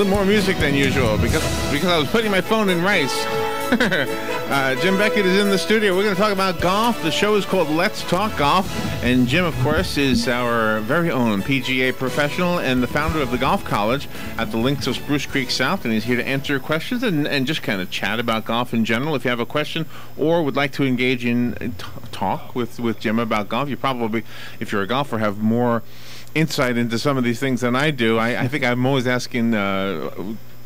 little more music than usual because I was putting my phone in rice. Jim Beckett is in the studio. We're going to talk about golf. The show is called Let's Talk Golf. And Jim, of course, is our very own PGA professional and the founder of the Golf College at the Links of Spruce Creek South. And he's here to answer your questions and just kind of chat about golf in general. If you have a question or would like to engage in talk with Jim about golf, you probably, if you're a golfer, have more insight into some of these things than I do. I think I'm always asking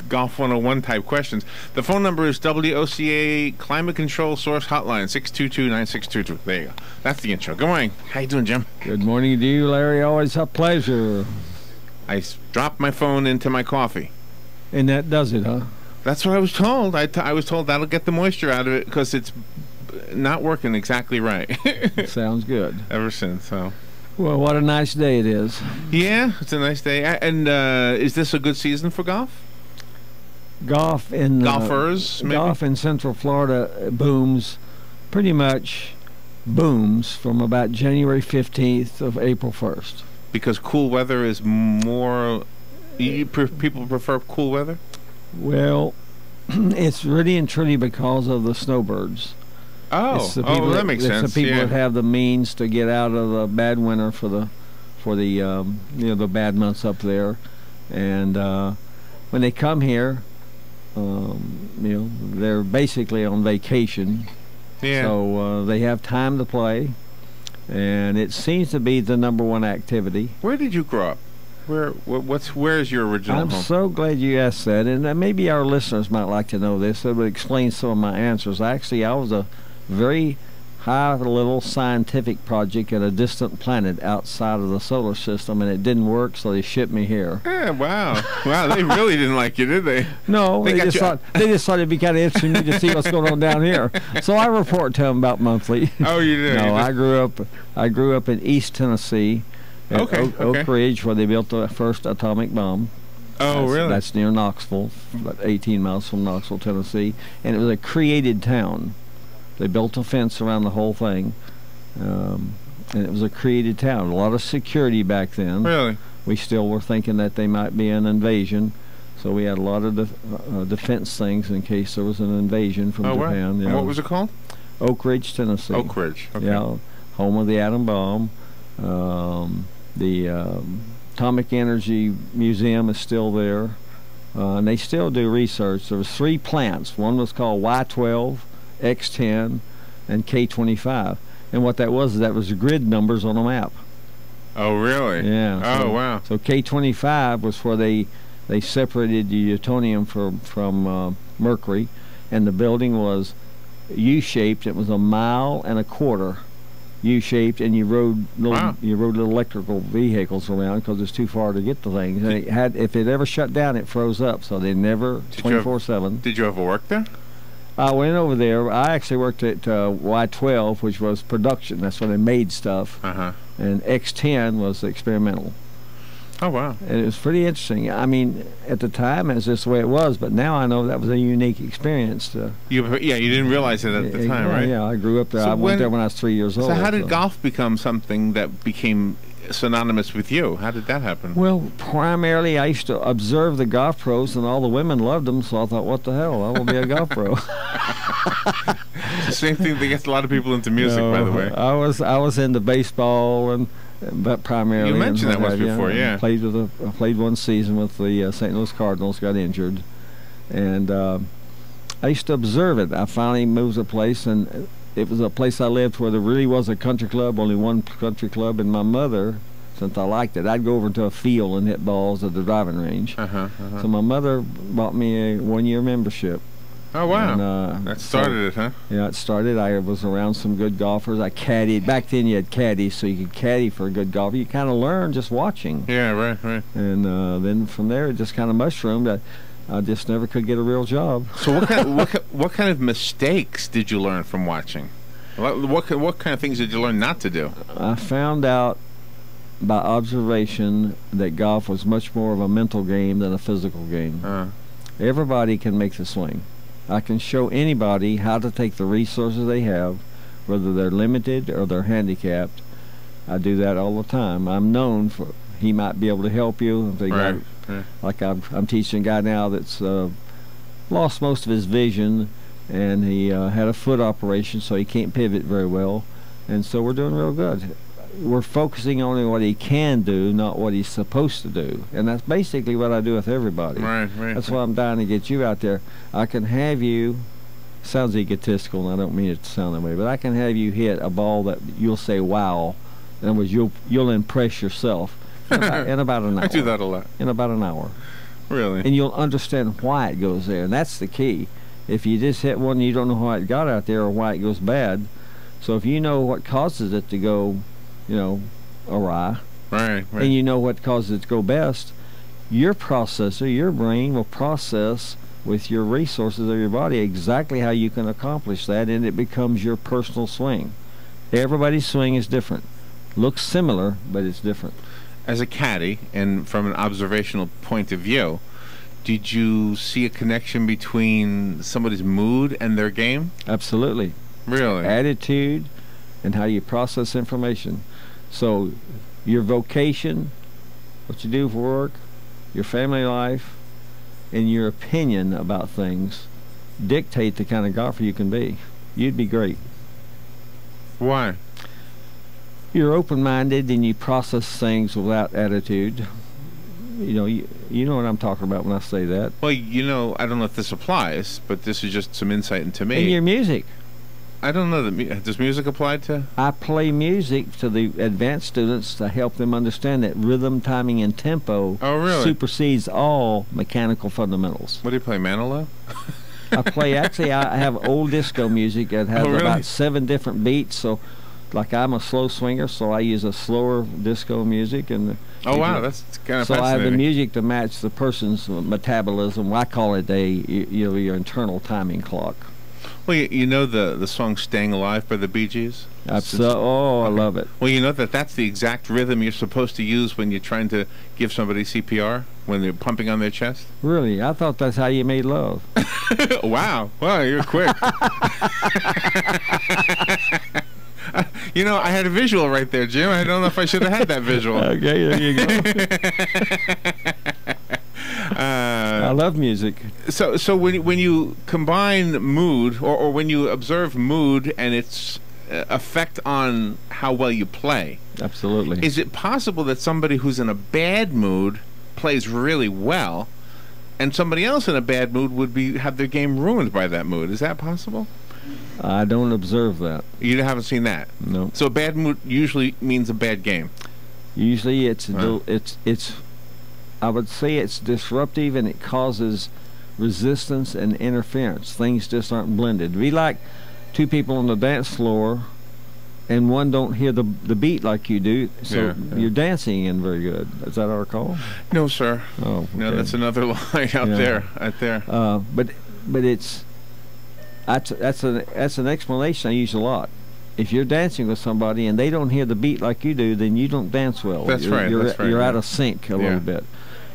Golf 101 type questions. The phone number is WOCA Climate Control Source Hotline, 622-9622. There you go. That's the intro. Good morning. How you doing, Jim? Good morning to you, Larry. Always a pleasure. I dropped my phone into my coffee. And that does it, huh? That's what I was told. I was told that'll get the moisture out of it because it's not working exactly right. Sounds good. Ever since, so. Well, what a nice day it is. Yeah, it's a nice day. And is this a good season for golf? Golf in golfers, maybe? Golf in Central Florida booms, pretty much booms from about January 15th of April 1st. Because cool weather is more. People prefer cool weather. Well, it's really and truly because of the snowbirds. Oh, that makes sense. It's the people that have the means to get out of the bad winter for the the bad months up there, and when they come here. They're basically on vacation, so they have time to play, and it seems to be the #1 activity. Where did you grow up? Where's your original home? I'm so glad you asked that, and maybe our listeners might like to know this. It would explain some of my answers. Actually, I was a very high little scientific project at a distant planet outside of the solar system, and it didn't work, so they shipped me here. Yeah, wow. They really didn't like you, did they? No, they just thought it'd be kind of interesting to see what's going on down here. So I report to them about monthly. Oh, you did? No, I grew up in East Tennessee at Oak Ridge, where they built the first atomic bomb. Oh, really? That's near Knoxville, about 18 miles from Knoxville, Tennessee, and it was a created town. They built a fence around the whole thing, and it was a created town. A lot of security back then. Really? We still were thinking that they might be an invasion, so we had a lot of defense things in case there was an invasion from Japan. Wow. And what was it called? Oak Ridge, Tennessee. Oak Ridge. Okay. Yeah, home of the atom bomb. The Atomic Energy Museum is still there, and they still do research. There was 3 plants. One was called Y12. X10 and K25, and what that was the grid numbers on a map. Oh, really? Yeah. Oh, wow. So K25 was where they separated the plutonium from mercury, and the building was U-shaped. It was 1.25 miles U-shaped, and you rode little electrical vehicles around because it's too far to get the things. And if it ever shut down, it froze up, so they never 24/7. Did you ever work there? I went over there. I actually worked at Y12, which was production. That's when they made stuff. And X10 was experimental. Oh, wow. And it was pretty interesting. I mean, at the time, it was just the way it was, but now I know that was a unique experience. You didn't realize it at the time, right? Yeah, I grew up there. I went there when I was 3 years old. So how did golf become something that became synonymous with you? How did that happen? Well, primarily I used to observe the golf pros, and all the women loved them, so I thought, what the hell, I will be a golf pro. It's the same thing that gets a lot of people into music, by the way. I was into baseball, but primarily. You mentioned that once before, yeah. I played one season with the St. Louis Cardinals, got injured, and I used to observe it. I finally moved to a place, and it was a place I lived where there really was a country club, only one country club, and my mother, since I liked it, I'd go over to a field and hit balls at the driving range. So my mother bought me a 1-year membership. Oh, wow. And, that started it, huh? Yeah, it started. I was around some good golfers. I caddied. Back then you had caddies, so you could caddy for a good golfer. You kind of learn just watching. Yeah, right. And then from there it just kind of mushroomed. I just never could get a real job. So what kind of mistakes did you learn from watching? What kind of things did you learn not to do? I found out by observation that golf was much more of a mental game than a physical game. Everybody can make the swing. I can show anybody how to take the resources they have, whether they're limited or they're handicapped. I do that all the time. I'm known for, he might be able to help you. If they got Like I'm teaching a guy now that's lost most of his vision, and he had a foot operation, so he can't pivot very well. And so we're doing real good. We're focusing on what he can do, not what he's supposed to do. And that's basically what I do with everybody. Right. That's why I'm dying to get you out there. I can have you, sounds egotistical, and I don't mean it to sound that way, but I can have you hit a ball that you'll say, wow. In other words, you'll impress yourself in about an hour. I do that a lot. In about an hour. Really? And you'll understand why it goes there. And that's the key. If you just hit one and you don't know why it got out there or why it goes bad, so if you know what causes it to go, awry, right. and you know what causes it to go best, your processor, your brain will process with your resources of your body exactly how you can accomplish that, and it becomes your personal swing. Everybody's swing is different. Looks similar, but it's different. As a caddy, and from an observational point of view, did you see a connection between somebody's mood and their game? Absolutely. Really? Attitude and how you process information. So your vocation, what you do for work, your family life, and your opinion about things dictate the kind of golfer you can be. You'd be great. Why? You're open-minded and you process things without attitude. You know what I'm talking about when I say that. Well, I don't know if this applies, but this is just some insight into me. And your music. I don't know. Does music apply to? I play music to the advanced students to help them understand that rhythm, timing, and tempo supersedes all mechanical fundamentals. What do you play, Manilow? I have old disco music that has about 7 different beats. So, like I'm a slow swinger, so I use a slower disco music. And wow, that's kind of fascinating. So I have the music to match the person's metabolism. I call it your internal timing clock. Well, the song "Staying Alive" by the Bee Gees? I love it. Well, that's the exact rhythm you're supposed to use when you're trying to give somebody CPR, when they're pumping on their chest. Really? I thought that's how you made love. Wow, you're quick. I had a visual right there, Jim. I don't know if I should have had that visual. Okay, there you go. I love music. So when you combine mood, or when you observe mood and its effect on how well you play, absolutely, is it possible that somebody who's in a bad mood plays really well, and somebody else in a bad mood would have their game ruined by that mood? Is that possible? I don't observe that. You haven't seen that? No. So a bad mood usually means a bad game. Usually it's I would say it's disruptive, and it causes resistance and interference. Things just aren't blended. It'd be like 2 people on the dance floor, and one don't hear the beat like you do, so you're dancing in very good. Is that our call? No, sir. Oh, okay. No, that's another line out there. But it's that's an explanation I use a lot. If you're dancing with somebody and they don't hear the beat like you do, then you don't dance well. That's right. You're out of sync a little bit.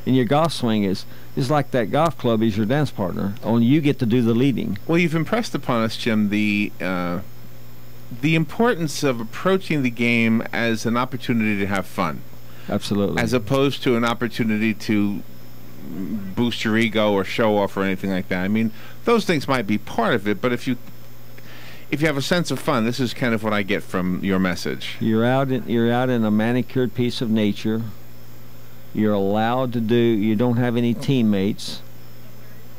And your golf swing is like that golf club is your dance partner, only you get to do the leading. Well, you've impressed upon us, Jim, the importance of approaching the game as an opportunity to have fun. Absolutely. As opposed to an opportunity to boost your ego or show off or anything like that. I mean, those things might be part of it, but if you have a sense of fun, this is kind of what I get from your message. You're out in a manicured piece of nature. You're allowed to do. You don't have any teammates.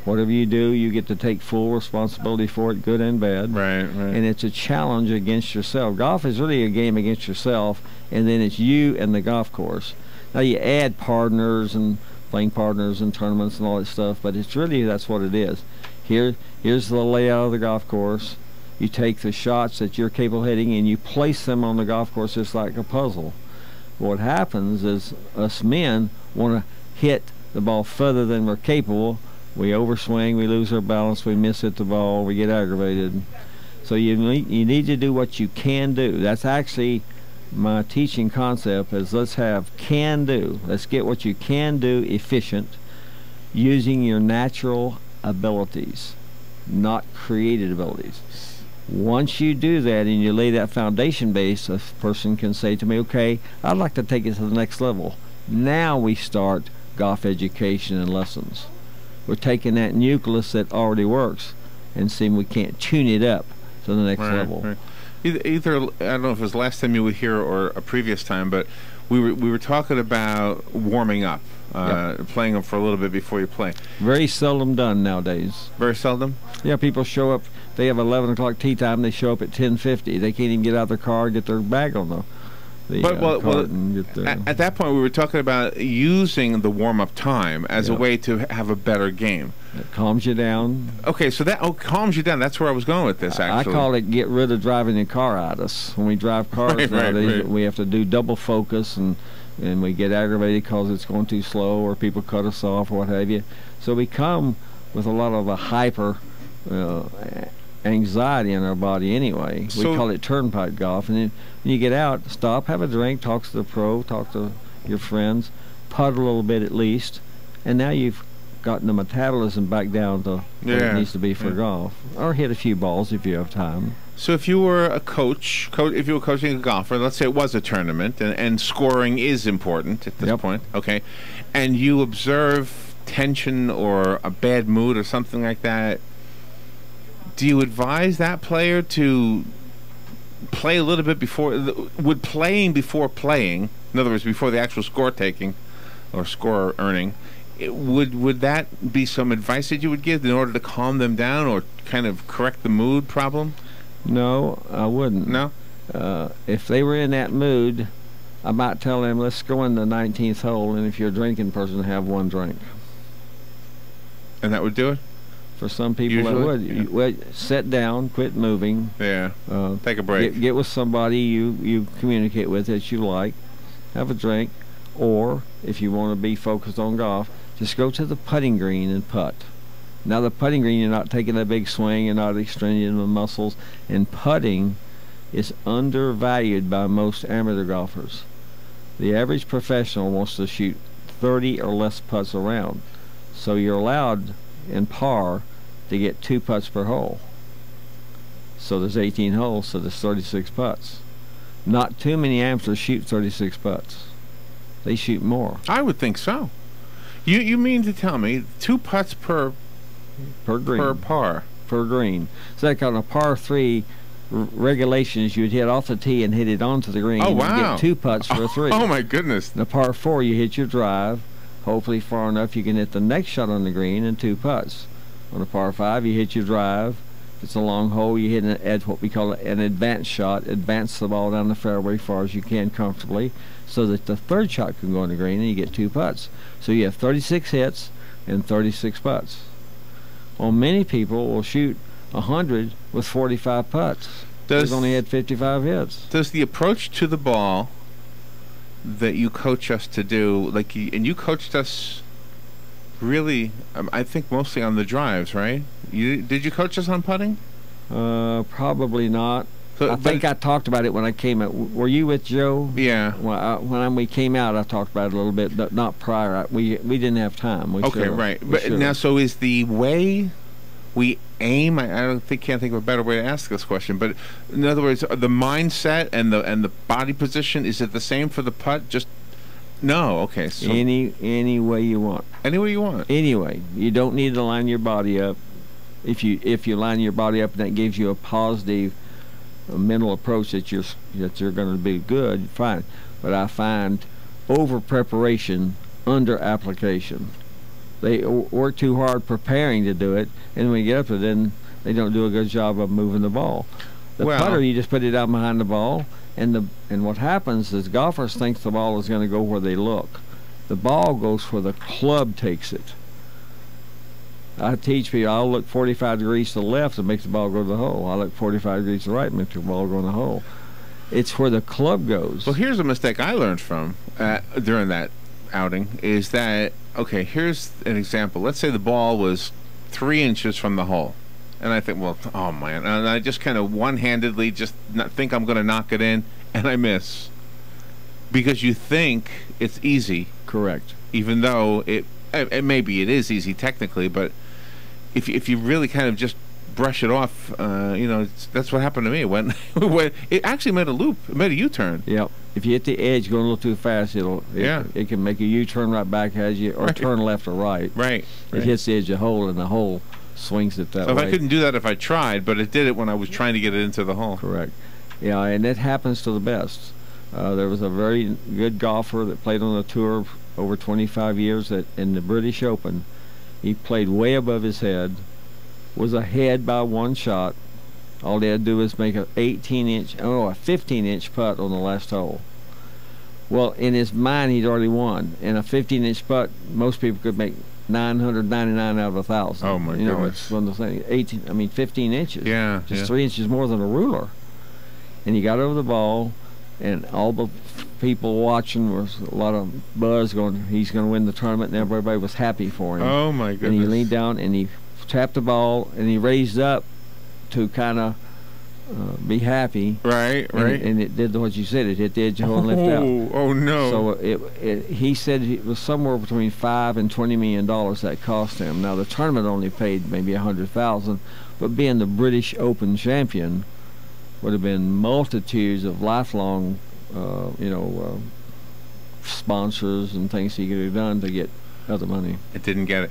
Whatever you do, you get to take full responsibility for it, good and bad. Right. And it's a challenge against yourself. Golf is really a game against yourself, and then it's you and the golf course. Now you add partners and playing partners and tournaments and all that stuff, but it's really, that's what it is. Here's the layout of the golf course. You take the shots that you're capable of hitting and you place them on the golf course just like a puzzle. What happens is us men want to hit the ball further than we're capable. We overswing, we lose our balance, we miss hit the ball, we get aggravated. So you need to do what you can do. That's actually my teaching concept, is let's have can do. Let's get what you can do efficient using your natural abilities, not created abilities. Once you do that and you lay that foundation base, a person can say to me, okay, I'd like to take it to the next level. Now we start golf education and lessons. We're taking that nucleus that already works and seeing we can't tune it up to the next level. Right. Either I don't know if it was last time you were here or a previous time, but we were talking about warming up, playing them for a little bit before you play. Very seldom done nowadays. Very seldom? Yeah, people show up. They have 11 o'clock tee time. They show up at 10:50. They can't even get out of their car and get their bag on the cart and get their... At that point, we were talking about using the warm-up time as a way to have a better game. It calms you down. Okay, so that calms you down. That's where I was going with this, actually. I call it get rid of driving the car at us. When we drive cars nowadays, we have to do double focus, and we get aggravated because it's going too slow or people cut us off or what have you. So we come with a lot of a hyper anxiety in our body anyway. We call it turnpike golf. And then when you get out, stop, have a drink, talk to the pro, talk to your friends, putt a little bit at least, and now you've gotten the metabolism back down to where it needs to be for golf, or hit a few balls if you have time. So if you were a coach, if you were coaching a golfer, let's say it was a tournament, and scoring is important at this point, okay, and you observe tension or a bad mood or something like that, do you advise that player to play a little bit before, would playing before playing, in other words, before the actual score taking or score earning, would that be some advice that you would give in order to calm them down or kind of correct the mood problem? No, I wouldn't. No? If they were in that mood, I might tell them, let's go in the 19th hole, and if you're a drinking person, have one drink. And that would do it? For some people, it would. You sit down, quit moving. Yeah. Take a break. Get with somebody you communicate with that you like. Have a drink. Or, if you want to be focused on golf, just go to the putting green and putt. Now, the putting green, you're not taking a big swing, you're not extending the muscles, and putting is undervalued by most amateur golfers. The average professional wants to shoot 30 or less putts around. So you're allowed, in par, to get 2 putts per hole. So there's 18 holes, so there's 36 putts. Not too many amateurs shoot 36 putts. They shoot more. I would think so. You mean to tell me 2 putts per green, per par, per green? So like on a par 3 regulations, you'd hit off the tee and hit it onto the green. Oh wow! You get 2 putts for a 3. Oh my goodness! The par 4, you hit your drive, hopefully far enough you can hit the next shot on the green, and 2 putts. On a par 5, you hit your drive. If it's a long hole, you hit what we call an advanced shot. Advance the ball down the fairway as far as you can comfortably, so that the 3rd shot can go on the green and you get 2 putts. So you have 36 hits and 36 putts. Well, many people will shoot 100 with 45 putts. They've only had 55 hits. Does the approach to the ball that you coach us to do, and you coached us really, I think mostly on the drives, right? Did you coach us on putting? Probably not. I think I talked about it when I came out. Were you with Joe? Yeah. When we came out, I talked about it a little bit, but not prior. We didn't have time. Right. But now, so is the way we aim? Can't think of a better way to ask this question. But in other words, the mindset and the body position, is it the same for the putt? Just no. Okay. So any way you want. Any way you want. Anyway, you don't need to line your body up. If you line your body up and that gives you a positive mental approach that you're going to be good, fine. But I find over preparation, under application. They work too hard preparing to do it, and when you get up to it, then they don't do a good job of moving the ball. The putter, you just put it out behind the ball, and what happens is golfers think the ball is going to go where they look. The ball goes where the club takes it. I teach people, I'll look 45 degrees to the left and make the ball go to the hole. I look 45 degrees to the right and make the ball go in the hole. It's where the club goes. Well, here's a mistake I learned from during that outing, is that, okay, here's an example. Let's say the ball was 3 inches from the hole. And I think, well, oh, man. And I just kind of one-handedly just think I'm going to knock it in, and I miss. Because you think it's easy. Correct. Even though maybe it is easy technically, but if you really kind of just brush it off, that's what happened to me when it actually made a loop, it made a U-turn. Yep. if you hit the edge going a little too fast, it can make a U-turn right back at you, or turn left or right. Right. It hits the edge of the hole, and the hole swings it that way. So if I couldn't do that if I tried, but it did it when I was trying to get it into the hole. Correct. Yeah, and it happens to the best. There was a very good golfer that played on the tour over 25 years in the British Open. He played way above his head, was ahead by one shot. All he had to do was make a 15-inch putt on the last hole. Well, in his mind, he'd already won. And a 15-inch putt, most people could make 999 out of 1,000. Oh my goodness! It's one of those things. 15 inches. Yeah, just 3 inches more than a ruler. And he got over the ball, and all the people watching, was a lot of buzz going, he's going to win the tournament, and everybody was happy for him. Oh my goodness! And he leaned down and he tapped the ball, and he raised up to kind of be happy. Right. And it did what you said. It hit the edge of the hole and lifted out. Oh no! So he said it was somewhere between $5 and $20 million that cost him. Now the tournament only paid maybe $100,000, but being the British Open champion would have been multitudes of lifelong, sponsors and things he could have done to get other money. It didn't get it.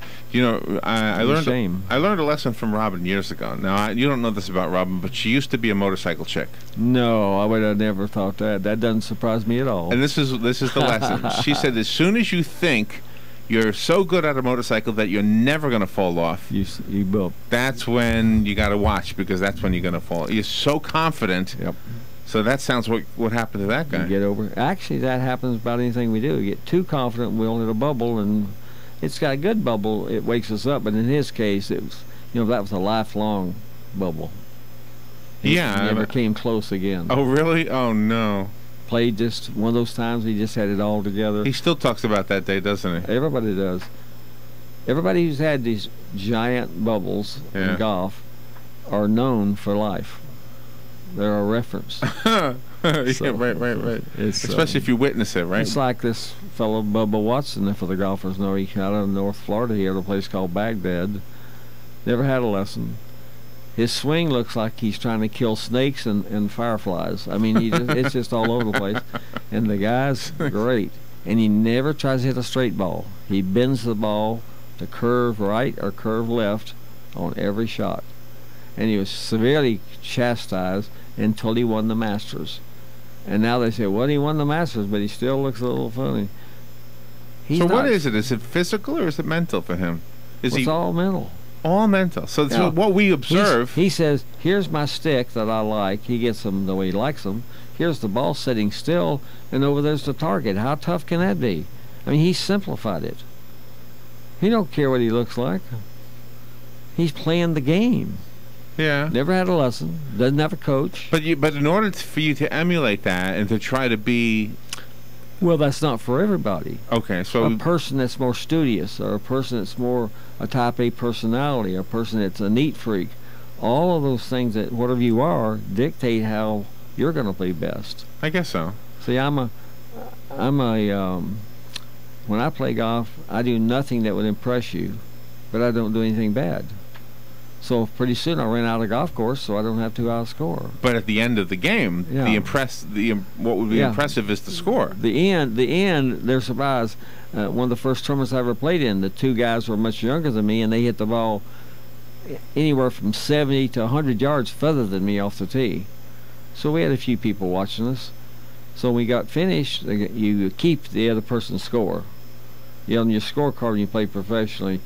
I learned a lesson from Robin years ago. Now you don't know this about Robin, but she used to be a motorcycle chick. No, I would have never thought that. That doesn't surprise me at all. And this is the lesson. She said, as soon as you think you're so good at a motorcycle that you're never going to fall off, you built. That's when you got to watch, because that's when you're going to fall. You're so confident. Yep. So that sounds what happened to that guy. You get over. Actually, that happens about anything we do. You get too confident, we'll hit a bubble, and it's got a good bubble. It wakes us up. But in his case, it was, that was a lifelong bubble. He never came close again. Oh really? Oh no. Played just one of those times he just had it all together. He still talks about that day, doesn't he? Everybody does. Everybody who's had these giant bubbles in golf are known for life. They're a reference. Yeah, right. Especially if you witness it, right? It's like this fellow Bubba Watson, if the golfers know, he out of North Florida here at a place called Baghdad. Never had a lesson. His swing looks like he's trying to kill snakes and fireflies. I mean, it's just all over the place. And the guy's great. And he never tries to hit a straight ball. He bends the ball to curve right or curve left on every shot. And he was severely chastised until he won the Masters. And now they say, well, he won the Masters, but he still looks a little funny. So what is it? Is it physical or is it mental for him? It's all mental. All mental. So what we observe... He says, here's my stick that I like. He gets them the way he likes them. Here's the ball sitting still, and over there's the target. How tough can that be? I mean, he simplified it. He don't care what he looks like. He's playing the game. Yeah. Never had a lesson. Doesn't have a coach. But in order for you to emulate that and to try to be... Well, that's not for everybody. Okay, so... A person that's more studious, or a person that's more a type A personality, or a person that's a neat freak, all of those things that whatever you are dictate how you're going to play best. I guess so. See, when I play golf, I do nothing that would impress you, but I don't do anything bad. So pretty soon I ran out of golf course, so I don't have to outscore. But at the end of the game, what would be impressive is the score. The end, they're surprised. One of the first tournaments I ever played in, the two guys were much younger than me, and they hit the ball anywhere from 70 to 100 yards further than me off the tee. So we had a few people watching us. So when we got finished, you keep the other person's score. On your scorecard when you play professionally,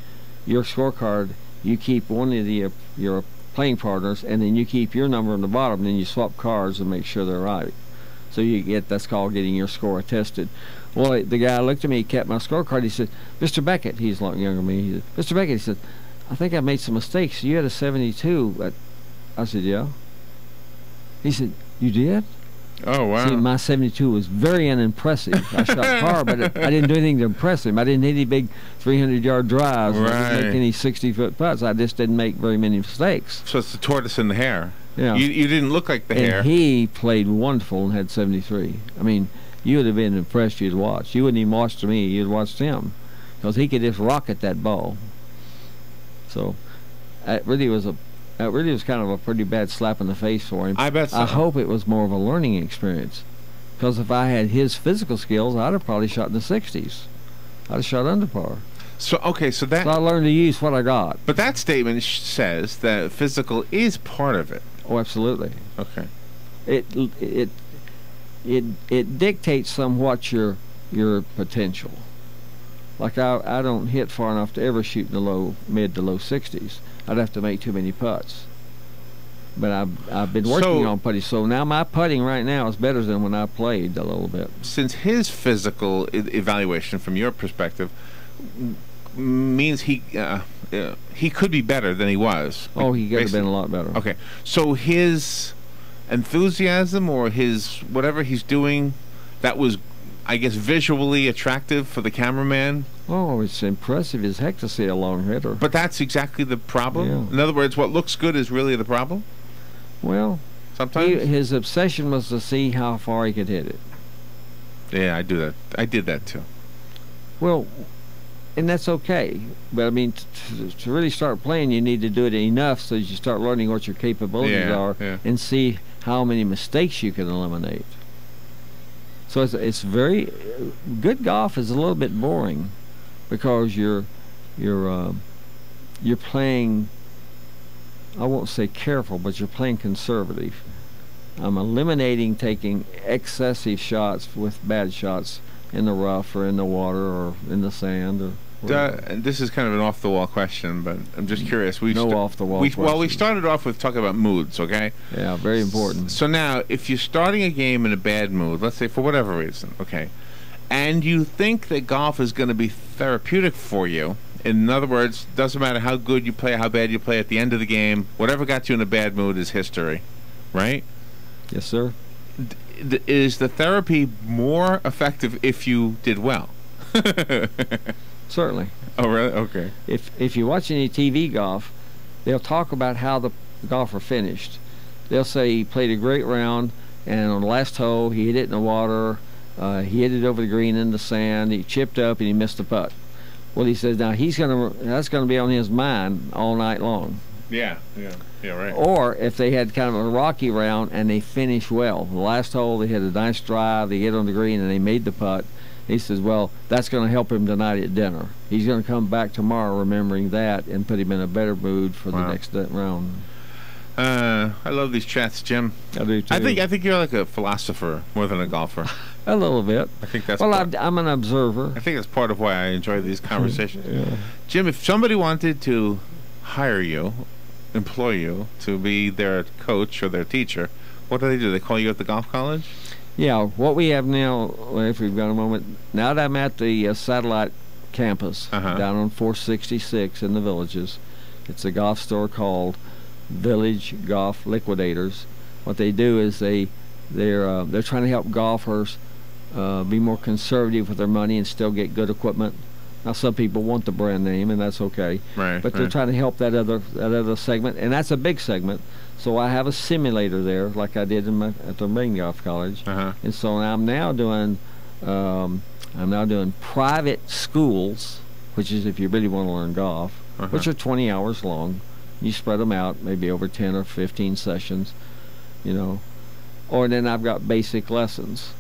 your scorecard, you keep one of your playing partners, and then you keep your number on the bottom, and then you swap cards and make sure they're right. So that's called getting your score attested. Well, the guy looked at me, he kept my scorecard, he said, Mr. Beckett, he's a lot younger than me, he said, Mr. Beckett, he said, I think I made some mistakes. You had a 72. I said, yeah. He said, you did? Oh, wow. See, my 72 was very unimpressive. I shot par, but I didn't do anything to impress him. I didn't hit any big 300-yard drives. Right. I didn't make any 60-foot putts. I just didn't make very many mistakes. So it's the tortoise and the hare. Yeah. You didn't look like the hare. And he played wonderful and had 73. I mean, you would have been impressed you'd watch. You wouldn't even watch to me. You'd watched him. Because he could just rocket that ball. So it really was kind of a pretty bad slap in the face for him. I bet so. I hope it was more of a learning experience. Because if I had his physical skills, I'd have probably shot in the 60s. I'd have shot under par. So okay, so I learned to use what I got. But that statement says that physical is part of it. Oh, absolutely. Okay. It dictates somewhat your potential. Like I don't hit far enough to ever shoot in the mid to low 60s. I'd have to make too many putts. But I've been working on putting, so now my putting right now is better than when I played a little bit. Since his physical evaluation, from your perspective, means he could be better than he was. Oh, he could have been a lot better. Okay, so his enthusiasm or his whatever he's doing, that was, I guess, visually attractive for the cameraman. Oh, it's impressive as heck to see a long hitter. But that's exactly the problem. Yeah. In other words, what looks good is really the problem. Well, sometimes his obsession was to see how far he could hit it. Yeah, I do that. I did that too. Well, and that's okay. But I mean, to really start playing, you need to do it enough so that you start learning what your capabilities are and see how many mistakes you can eliminate. So it's very good. Golf is a little bit boring because you're playing, I won't say careful, but you're playing conservative. I'm eliminating taking excessive shots with bad shots in the rough or in the water or in the sand or and this is kind of an off-the-wall question, but I'm just curious. Off-the-wall question. Well, we started off with talking about moods, okay? Yeah, very important. So now, if you're starting a game in a bad mood, let's say for whatever reason, okay, and you think that golf is going to be therapeutic for you, in other words, doesn't matter how good you play, how bad you play, at the end of the game, whatever got you in a bad mood is history, right? Yes, sir. Is the therapy more effective if you did well? Certainly. Oh, really? Okay. If you watch any TV golf, they'll talk about how the golfer finished. They'll say he played a great round, and on the last hole he hit it in the water, he hit it over the green in the sand, he chipped up and he missed the putt. Well, he says now that's gonna be on his mind all night long. Yeah, right. Or if they had kind of a rocky round and they finished well, the last hole they had a nice drive, they hit on the green and they made the putt. He says, well, that's going to help him tonight at dinner. He's going to come back tomorrow remembering that and put him in a better mood for the next round. I love these chats, Jim. I do too. I think you're like a philosopher more than a golfer. A little bit. I think that's. Well, I'm an observer. I think that's part of why I enjoy these conversations. Yeah. Jim, if somebody wanted to hire you, employ you to be their coach or their teacher, what do? They call you at the golf college? Yeah, what we have now, if we've got a moment, now that I'm at the satellite campus down on 466 in the Villages, it's a golf store called Village Golf Liquidators. What they do is they're trying to help golfers be more conservative with their money and still get good equipment. Now, some people want the brand name, and that's okay. Right. But they're trying to help that other segment, and that's a big segment. So I have a simulator there, like I did at the main golf college, and so I'm now doing private schools, which is if you really want to learn golf, which are 20 hours long. You spread them out, maybe over 10 or 15 sessions, Or then I've got basic lessons,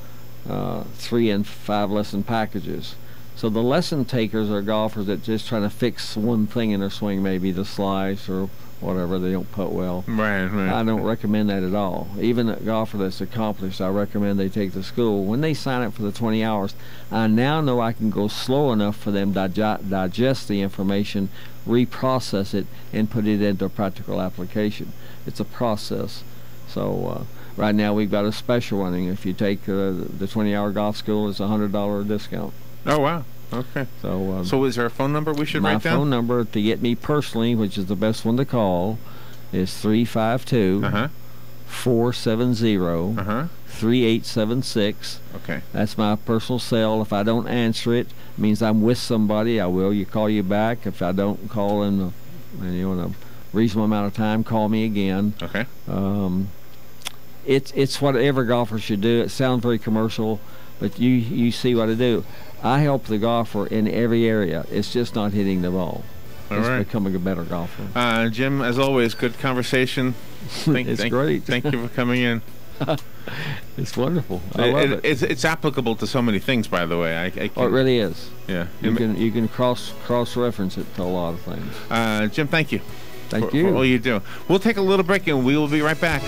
3 and 5 lesson packages. So the lesson takers are golfers that just trying to fix one thing in their swing, maybe the slice or whatever, they don't putt well. Right. I don't recommend that at all. Even a golfer that's accomplished, I recommend they take the school. When they sign up for the 20 hours, I now know I can go slow enough for them to digest the information, reprocess it, and put it into a practical application. It's a process. So right now we've got a special running. If you take the 20-hour golf school, it's a $100 discount. Oh, wow. Okay. So is there a phone number we should write down? My phone number to get me personally, which is the best one to call, is 352-470-3876. Okay. That's my personal cell. If I don't answer it, it means I'm with somebody. I will call you back. If I don't call in a reasonable amount of time, call me again. Okay. It's what every golfer should do. It sounds very commercial, but you see what I do. I help the golfer in every area. It's just not hitting the ball. It's becoming a better golfer. Jim, as always, good conversation. It's great. Thank you for coming in. It's wonderful. I love it. It's applicable to so many things, by the way. Oh, it really is. Yeah. You can cross reference it to a lot of things. Jim, thank you. Thank you for all you do. We'll take a little break and we will be right back.